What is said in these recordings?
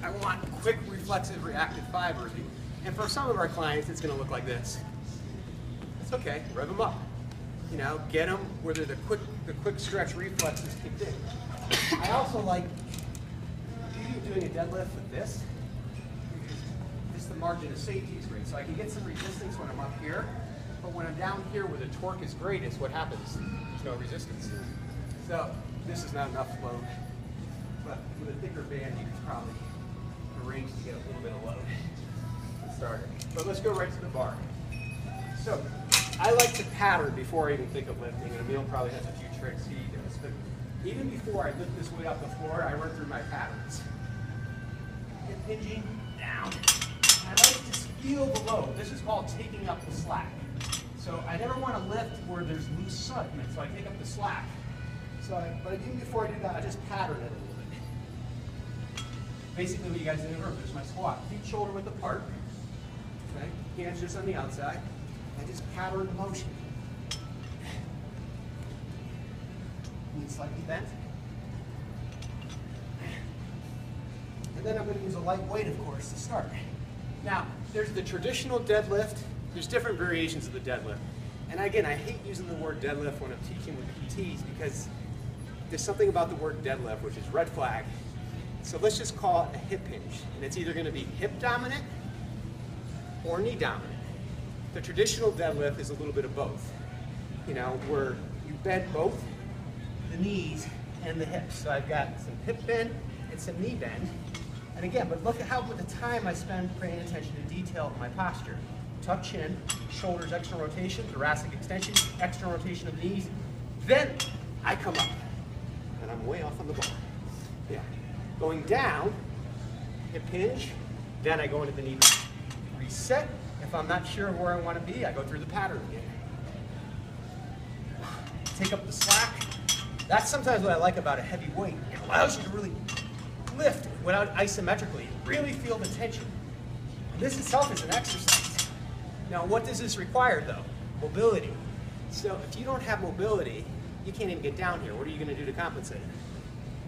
I want quick, reflexive, reactive fibers. And for some of our clients, it's going to look like this. It's okay, rev them up. You know, get them where the quick stretch reflexes kicked in. I also like doing a deadlift with this. Just the margin of safety is great. So I can get some resistance when I'm up here, but when I'm down here where the torque is greatest, what happens? There's no resistance. So this is not enough load. But with a thicker band, you can probably arrange to get a little bit of load to start it. But let's go right to the bar. So I like to pattern before I even think of lifting, and Emil probably has a few tricks he does. But even before I lift this weight off the floor, I run through my patterns. Hip hinging, down. I like to feel the load. This is called taking up the slack. So I never want to lift where there's loose segment, so I take up the slack. But even before I do that, I just pattern it a little bit. Basically what you guys did in there's my squat. Feet shoulder width apart. Okay? Hands just on the outside. I just pattern the motion. Knees slightly bent. And then I'm going to use a light weight, of course, to start. Now, there's the traditional deadlift. There's different variations of the deadlift. And again, I hate using the word deadlift when I'm teaching with PTs because there's something about the word deadlift, which is red flag. So let's just call it a hip hinge. And it's either going to be hip dominant or knee dominant. The traditional deadlift is a little bit of both. You know, where you bend both the knees and the hips. So I've got some hip bend and some knee bend. And again, but look at how much time I spend paying attention to detail in my posture. Tuck chin, shoulders external rotation, thoracic extension, external rotation of the knees. Then I come up, and I'm way off on the bar. Yeah. Going down, hip hinge, then I go into the knee bend. Reset. If I'm not sure where I want to be, I go through the pattern again. Take up the slack. That's sometimes what I like about a heavy weight. It allows you to really lift without isometrically. Really feel the tension. And this itself is an exercise. Now, what does this require, though? Mobility. So if you don't have mobility, you can't even get down here. What are you going to do to compensate?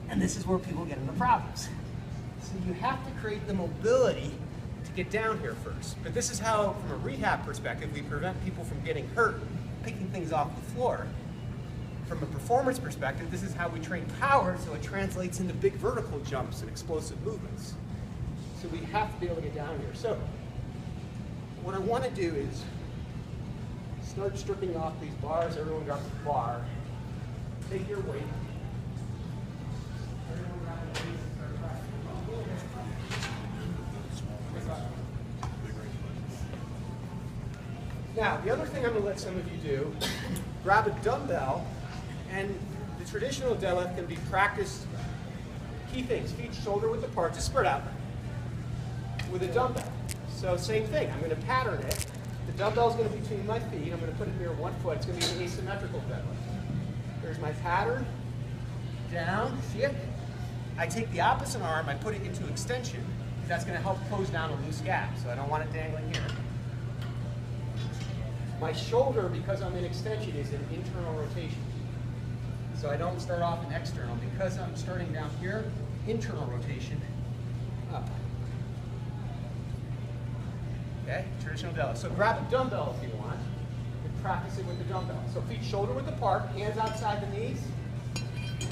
And this is where people get into problems. So you have to create the mobility to get down here first. But this is how, from a rehab perspective, we prevent people from getting hurt, picking things off the floor. From a performance perspective, this is how we train power, so it translates into big vertical jumps and explosive movements. So we have to be able to get down here. So what I want to do is start stripping off these bars. Everyone grab the bar. Take your weight. Now, the other thing I'm going to let some of you do, grab a dumbbell, and the traditional deadlift can be practiced. Key things, feet shoulder width apart, just spread out with a dumbbell. So same thing, I'm going to pattern it. The dumbbell is going to be between my feet. I'm going to put it near one foot. It's going to be an asymmetrical deadlift. There's my pattern. Down, see it? I take the opposite arm, I put it into extension, because that's going to help close down a loose gap. So I don't want it dangling here. My shoulder, because I'm in extension, is an internal rotation. So I don't start off in external. Because I'm starting down here, internal rotation, up. Okay, traditional deadlift. So grab a dumbbell if you want, and practice it with the dumbbell. So feet shoulder width apart, hands outside the knees.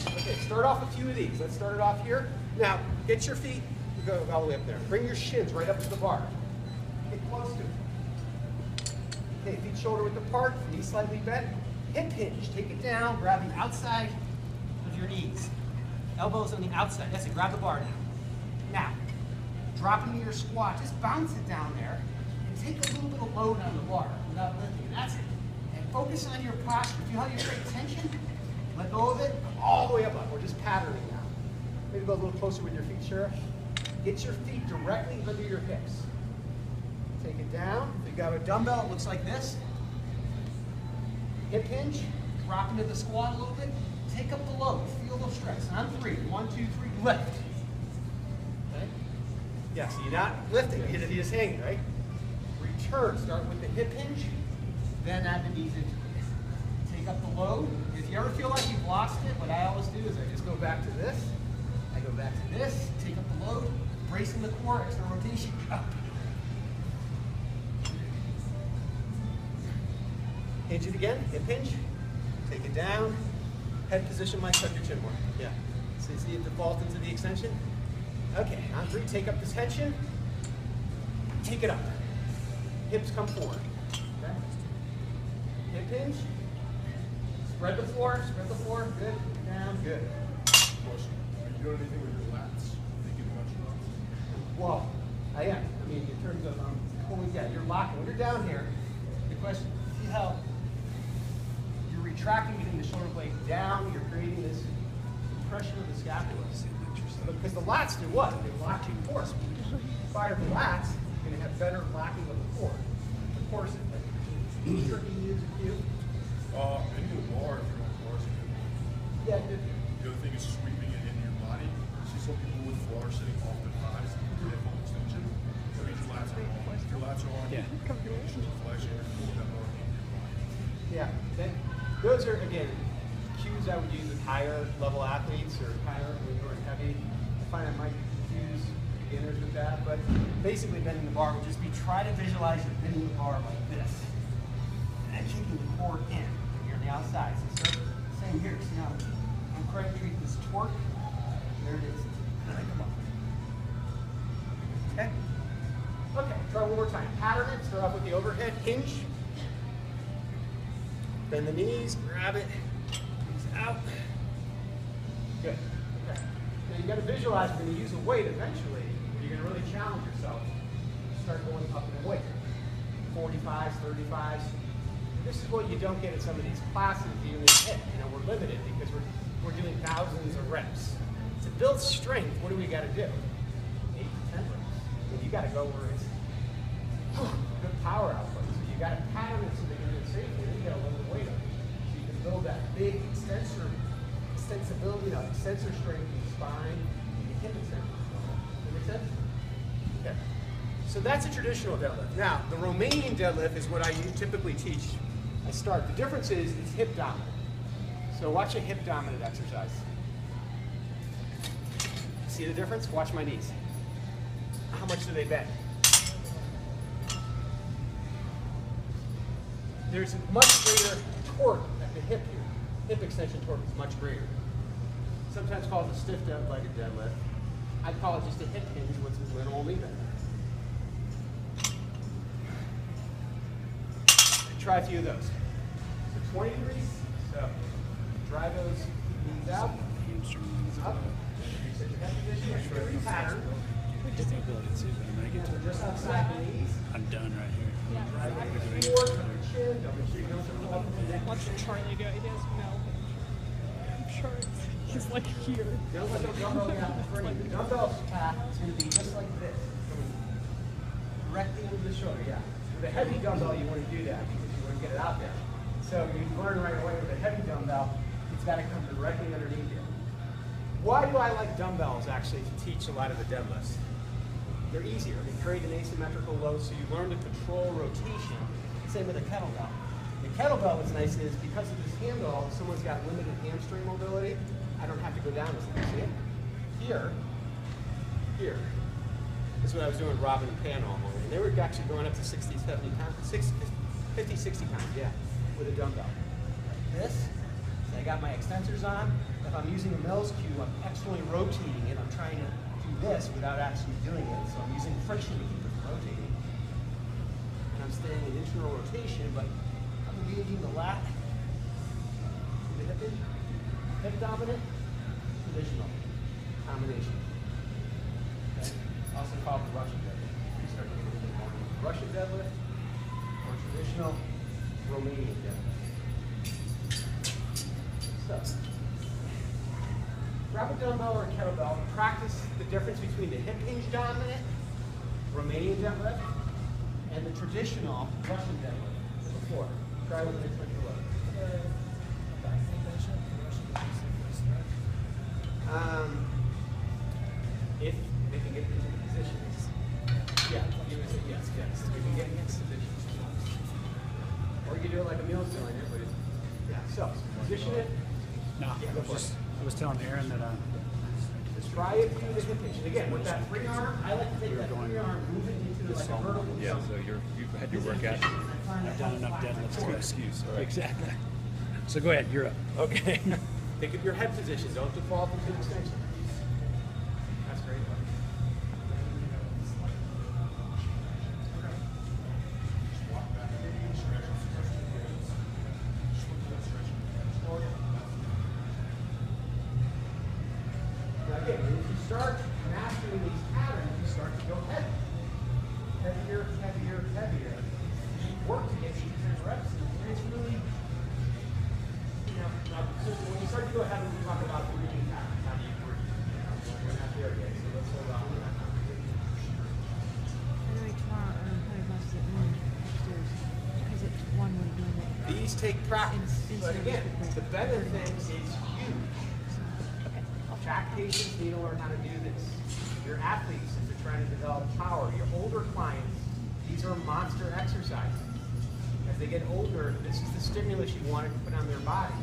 Okay, start off a few of these. Let's start it off here. Now, get your feet, go all the way up there. Bring your shins right up to the bar. Get close to it. Okay, feet shoulder width apart, knees slightly bent. Hip hinge, take it down, grab the outside of your knees. Elbows on the outside, that's it, grab the bar down. Now, drop into your squat, just bounce it down there, and take a little bit of load on the bar without lifting, that's it. And focus on your posture. Feel how you create tension? Let go of it, come all the way up. We're just patterning now. Maybe go a little closer with your feet, Sheriff. Get your feet directly under your hips. Take it down. If you got a dumbbell, it looks like this. Hip hinge, drop into the squat a little bit. Take up the load, feel the stress. On 3, 1, 2, 3, lift. Okay? Yeah, so you're not lifting, you're just hanging, right? Return, start with the hip hinge, then add the knees into it. Take up the load. If you ever feel like you've lost it, what I always do is I just go back to this. I go back to this, take up the load, bring bracing the core, external rotation, up. Hinge it again, hip hinge. Take it down. Head position might tuck your chin more. Yeah. So you see it default into the extension? Okay, on 3, take up this tension. Take it up. Hips come forward. Okay? Hip hinge. Spread the floor, good. Down, good. Question. Are you doing anything with your lats? Thinking about your lats? Well, I am. I mean, in terms of pulling down, you're locking. When you're down here, the question, see how you're retracting, getting the shoulder blade down, you're creating this compression of the scapula. Because the lats do what? They lock your core. Fire the lats, you're going to have better locking of the core. The core is tricky to use a cue. Maybe the bar if you're on bars. Yeah, The other thing is sweeping it into your body. I see some people with floor sitting off their thighs, they have full extension. That means your lats are on. If your lats are on, relations are flexing, you're pulling that bar into your body. Yeah, those are, again, cues I would use with higher level athletes or higher or heavy. I find I might confuse beginners with that, but basically bending the bar would just be try to visualize you're bending the bar like this and kicking the core in. You're on the outside. So start same here. See how I'm correct treat this torque. There it is. And I come up. Okay? Okay, try one more time. Pattern it. Start off with the overhead hinge. Bend the knees, grab it, knees out. Good. Okay. Now you got to visualize you're going to use a weight eventually. You're going to really challenge yourself. Start going up in the weight. 45s, 35s. This is what you don't get at some of these classes, even in HIIT. You know, we're limited because we're doing thousands of reps. To build strength, what do we got to do? 8 to 10 reps. And you got to go where it's good power output. So you got to pattern it so that you're doing safely. Then you got to load the weight up. So you can build that big extensibility, extensor strength in the spine, and your hip extension. Does that make sense? Okay. So that's a traditional deadlift. Now, the Romanian deadlift is what I typically teach. I start. The difference is it's hip dominant. So watch a hip dominant exercise. See the difference? Watch my knees. How much do they bend? There's a much greater torque at the hip here. Hip extension torque is much greater. Sometimes called a stiff legged deadlift. I call it just a hip hinge with minimal knee bend. Try a few of those. So 20 degrees. So drive those knees out. Up. Set your head position. Every pattern. Just outside the knees. I'm done right here. Drive it forward. Your chin. Don't make sure you don't fall from the neck. Watch Charlie do it. He has no. I'm sure he's like here. Don't let the dumbbell get out in front of you. The dumbbell's path is going to be just like this. Directly into the shoulder, yeah. With a heavy dumbbell, you want to do that because you want to get it out there. So you learn right away with a heavy dumbbell, it's got to come directly underneath you. Why do I like dumbbells actually to teach a lot of the deadlifts? They're easier. They create an asymmetrical load, so you learn to control rotation. Same with a kettlebell. The kettlebell, what's nice is because of this handle, if someone's got limited hamstring mobility, I don't have to go down as long. See it? Here. This is what I was doing with Robin and Pan all morning. They were actually going up to 60, 70 pounds, 50, 60 pounds, yeah, with a dumbbell. Like this. So I got my extensors on. If I'm using a Mills cue, I'm externally rotating it. I'm trying to do this without actually doing it. So I'm using friction to keep it from rotating. And I'm staying in internal rotation, but I'm engaging the lat. The hip hinge. Hip dominant, traditional combination. Okay. Also called the Russian deadlift. We start getting a little bit more Russian deadlift or traditional Romanian deadlift. So, grab a dumbbell or a kettlebell and practice the difference between the hip hinge dominant Romanian deadlift and the traditional Russian deadlift to the floor. Try with an extra load. If they can get into the position. Yeah, yes. We can get into position. Or you can do it like Emil's doing it, but yeah. So position it. No, Yeah, I was telling Aaron that Just try it through the hip hinge. And again, with that free arm, I like to take that free arm, move it into like a vertical. Yeah, so you've had your workout. I've done enough deadlifts to excuse. Right. Exactly. So go ahead, you're up. Okay. Think of your head position. Don't default into extension. That's great. Again, if you start mastering these patterns, you start to go heavy. Heavier, heavier, heavier. You work to get these 10 reps, and it's really, so when you start to go heavy, we talk about the breathing patterns. How do you breathe? We're not there yet, so let's hold on to that conversation. Anyway, tomorrow, I lost it upstairs because it's one way doing it. These take practice, but again, the better thing is you. Track patients need to learn how to do this. Your athletes, if they're trying to develop power, your older clients, these are monster exercises. As they get older, this is the stimulus you want to put on their body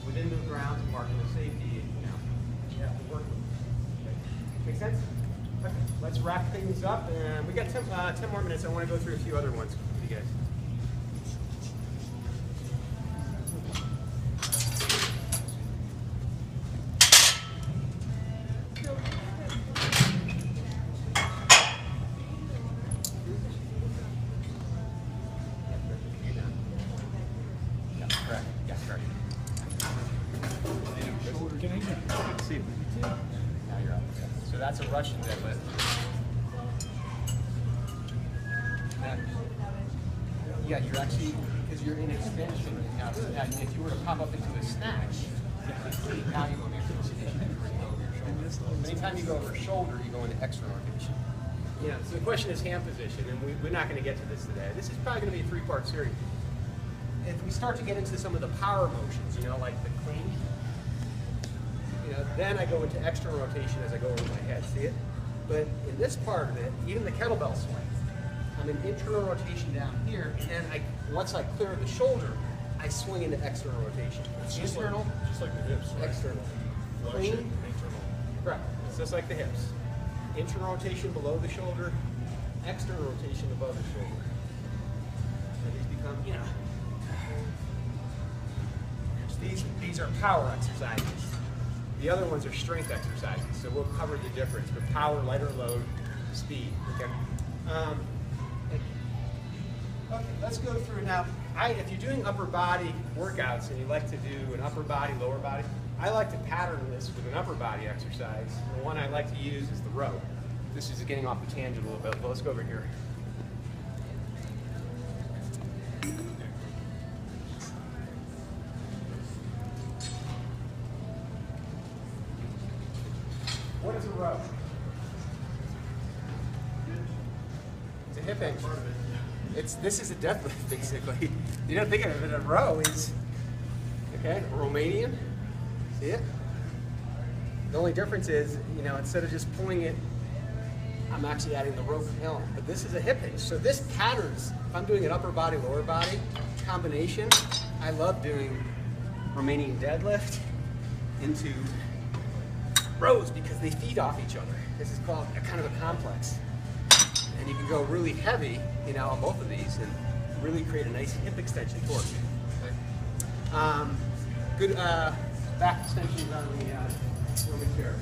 within the grounds of margin of safety. You have to work with it. Make sense? Okay, let's wrap things up. And we got 10 more minutes. I want to go through a few other ones with you guys. So that's a Russian deadlift. Yeah, you're actually, because you're in extension. Now, if you were to pop up into a snatch, now you go over your position. Anytime you go over shoulder, you go into extra rotation. Yeah, so the question is hand position, and we're not going to get to this today. This is probably going to be a 3-part series. If we start to get into some of the power motions, like the clean, then I go into external rotation as I go over my head, see it? But in this part of it, even the kettlebell swing, I'm in internal rotation down here, and then once I clear the shoulder, I swing into external rotation. It's Internal, just like the hips, right? external. Flexion, Clean, internal. correct. It's just like the hips. Internal rotation below the shoulder, external rotation above the shoulder. And these become, these are power exercises. The other ones are strength exercises, so we'll cover the difference. But power, lighter load, speed. Okay. Okay, let's go through now. If you're doing upper body workouts and you like to do an upper body, lower body, I like to pattern this with an upper body exercise. The one I like to use is the row. This is getting off the tangent a little bit, but let's go over here. What is a row? It's a hip hinge. This is a deadlift, basically. You don't think of it, a row is, okay, Romanian, see it? The only difference is, instead of just pulling it, I'm actually adding the rope element. But this is a hip hinge. So this patterns, if I'm doing an upper body, lower body combination, I love doing Romanian deadlift into rows because they feed off each other. This is called a kind of a complex. And you can go really heavy, on both of these and really create a nice hip extension torque. Okay. Good back extensions on the Roman chair.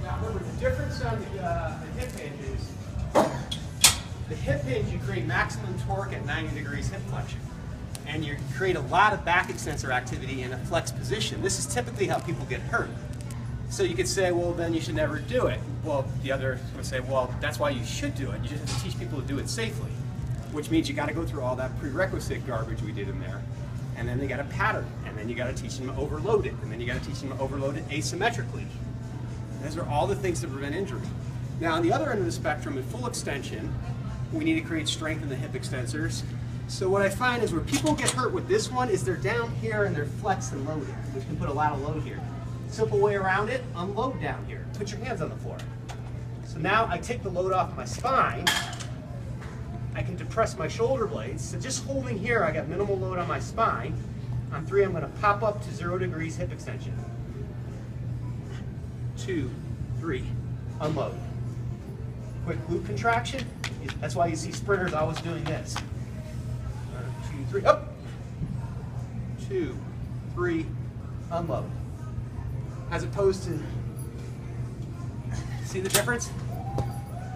Now remember, the difference on the hip hinge is the hip hinge, you create maximum torque at 90 degrees hip flexion. And you create a lot of back extensor activity in a flex position. This is typically how people get hurt. So you could say, well, then you should never do it. Well, the other would say, well, that's why you should do it. You just have to teach people to do it safely, which means you got to go through all that prerequisite garbage we did in there, and then they got to pattern, and then you got to teach them to overload it, and then you got to teach them to overload it asymmetrically. Those are all the things that prevent injury. Now, on the other end of the spectrum, in full extension, we need to create strength in the hip extensors. So what I find is where people get hurt with this one is they're down here and they're flexed and loaded, which can put a lot of load here. Simple way around it, unload down here. Put your hands on the floor. So now I take the load off my spine. I can depress my shoulder blades. So just holding here, I got minimal load on my spine. On 3, I'm going to pop up to 0 degrees hip extension. 2, 3, unload. Quick glute contraction. That's why you see sprinters always doing this. 1, 2, 3, up. 2, 3, unload. As opposed to, see the difference?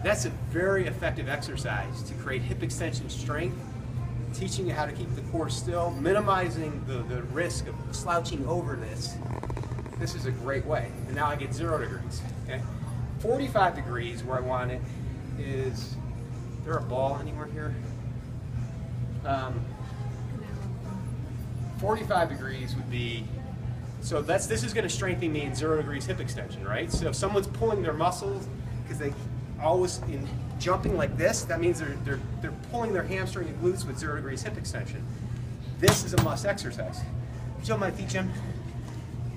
That's a very effective exercise to create hip extension strength, teaching you how to keep the core still, minimizing the risk of slouching over this. This is a great way. And now I get 0 degrees. Okay? 45 degrees where I want it is there a ball anywhere here? 45 degrees would be, so this is going to strengthen me in 0 degrees hip extension, right? So if someone's pulling their muscles, because they always in jumping like this, that means they're pulling their hamstring and glutes with 0 degrees hip extension. This is a must exercise. Feel my feet, Jim?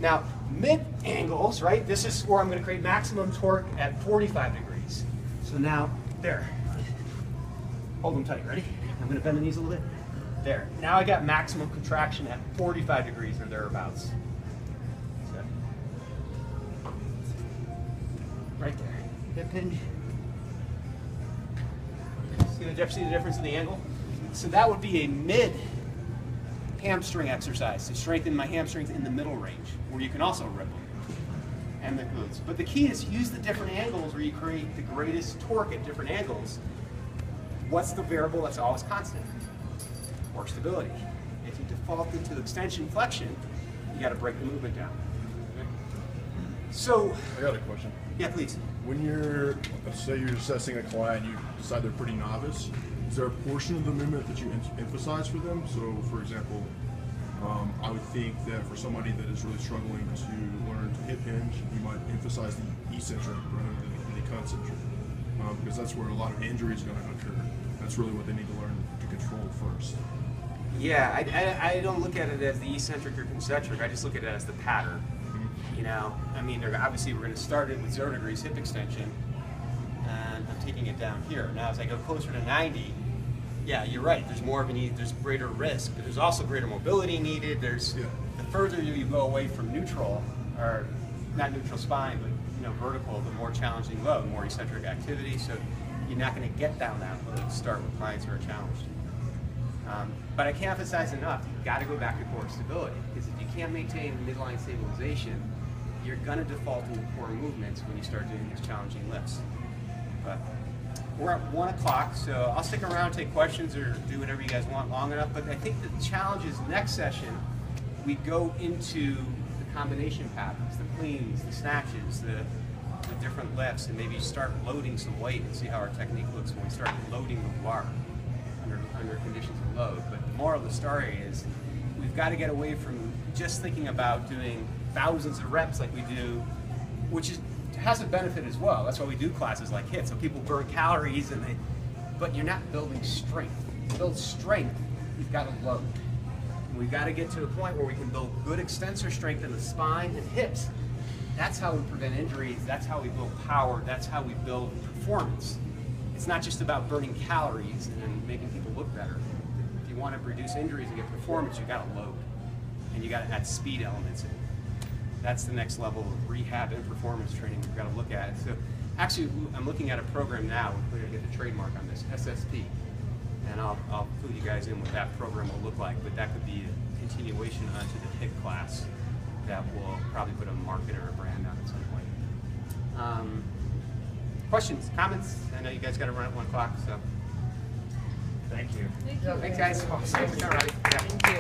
Now, mid angles, right? This is where I'm going to create maximum torque at 45 degrees. So now, there. Hold them tight, ready? I'm going to bend the knees a little bit. There. Now I got maximum contraction at 45 degrees or thereabouts. So, right there. Hip hinge. See the difference in the angle? So that would be a mid hamstring exercise to strengthen my hamstrings in the middle range, where you can also rip them, and the glutes. But the key is use the different angles where you create the greatest torque at different angles. What's the variable that's always constant? Core stability. If you default into extension flexion, you got to break the movement down. Okay? So, I got a question. Yeah, please. When you're, say you're assessing a client, you decide they're pretty novice, is there a portion of the movement that you emphasize for them? So, for example, I would think that for somebody that is really struggling to learn to hip hinge, you might emphasize the eccentric rather than the concentric, because that's where a lot of injury is going to occur. That's really what they need to learn to control first. Yeah, I don't look at it as the eccentric or concentric. I just look at it as the pattern. You know, I mean, obviously we're going to start it with 0 degrees hip extension, and I'm taking it down here. Now, as I go closer to 90, yeah, you're right. There's more of a need. There's greater risk, but there's also greater mobility needed. There's the further you go away from neutral, or not neutral spine, but vertical, the more challenging load, more eccentric activity. So you're not going to get down that load to start with clients who are challenged. But I can't emphasize enough, you've got to go back to core stability, because if you can't maintain midline stabilization, you're going to default into core movements when you start doing these challenging lifts. But we're at 1 o'clock, so I'll stick around, take questions, or do whatever you guys want long enough. But I think the challenge is next session, we go into the combination patterns, the cleans, the snatches, the different lifts, and maybe start loading some weight and see how our technique looks when we start loading the bar under conditions of load. But the moral of the story is we've got to get away from just thinking about doing thousands of reps like we do, which has a benefit as well. That's why we do classes like HIIT, so people burn calories, but you're not building strength. To build strength, you've got to load. And we've got to get to a point where we can build good extensor strength in the spine and hips. That's how we prevent injuries, that's how we build power, that's how we build performance. It's not just about burning calories and making people look better. If you want to reduce injuries and get performance, you've got to load. And you got to add speed elements in. That's the next level of rehab and performance training we've got to look at. So actually, I'm looking at a program now, we're going to get the trademark on this, SSP. And I'll clue you guys in what that program will look like, but that could be a continuation onto the HIIT class that will probably put a market or a brand on at some point. Questions, comments? I know you guys got to run at 1 o'clock, so. Thank you. Thank you. Thanks, guys. Thanks for coming, Robbie. Yeah.